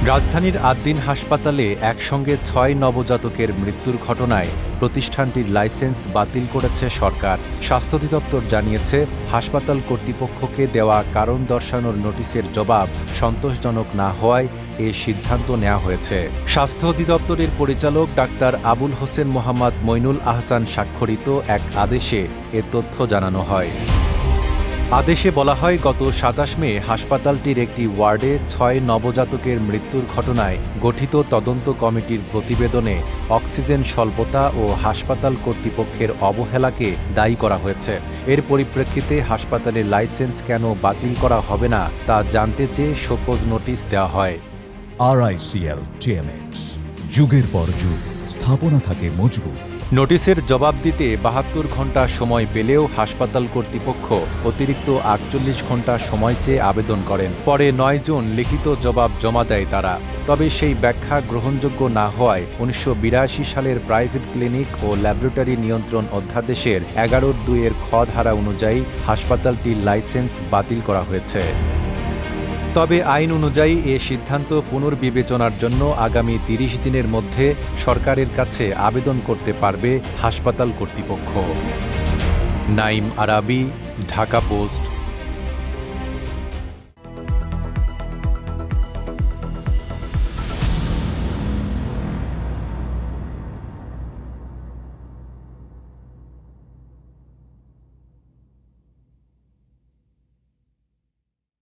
রাজধানীর আদ্দিন হাসপাতালে একসঙ্গে ৬ নবজাতকের মৃত্যুর ঘটনায় প্রতিষ্ঠানটির লাইসেন্স বাতিল করেছে সরকার। স্বাস্থ্য অধিদপ্তর জানিয়েছে, হাসপাতাল কর্তৃপক্ষকে দেওয়া কারণ দর্শানোর নোটিশের জবাব সন্তোষজনক না হওয়ায় এ সিদ্ধান্ত নেওয়া হয়েছে। স্বাস্থ্য অধিদপ্তরের পরিচালক ডাক্তার আবুল হোসেন মোহাম্মদ মইনুল আহসান স্বাক্ষরিত এক আদেশে এ তথ্য জানানো হয়। আদেশে বলা হয়, গত ২৭ মে হাসপাতালটির একটি ওয়ার্ডে ৬ নবজাতকের মৃত্যুর ঘটনায় গঠিত তদন্ত কমিটির প্রতিবেদনে অক্সিজেন স্বল্পতা ও হাসপাতাল কর্তৃপক্ষের অবহেলাকে দায়ী করা হয়েছে। এর পরিপ্রেক্ষিতে হাসপাতালের লাইসেন্স কেন বাতিল করা হবে না তা জানতে চেয়ে শোকজ নোটিশ দেওয়া হয়। RICL TMX, যুগের পর যুগ স্থাপনা থাকে মজবুত। নোটিশের জবাব দিতে ৭২ ঘণ্টা সময় পেলেও হাসপাতাল কর্তৃপক্ষ অতিরিক্ত ৪৮ ঘণ্টা সময় চেয়ে আবেদন করেন। পরে ৯ জুন লিখিত জবাব জমা দেয় তারা। তবে সেই ব্যাখ্যা গ্রহণযোগ্য না হওয়ায় ১৯৮২ সালের প্রাইভেট ক্লিনিক ও ল্যাবরেটরি নিয়ন্ত্রণ অধ্যাদেশের ১১(২) খ ধারা অনুযায়ী হাসপাতালটির লাইসেন্স বাতিল করা হয়েছে। তবে আইন অনুযায়ী এ সিদ্ধান্ত পুনর্বিবেচনার জন্য আগামী ৩০ দিনের মধ্যে সরকারের কাছে আবেদন করতে পারবে হাসপাতাল কর্তৃপক্ষ। নাইম আরাবী, ঢাকা পোস্ট।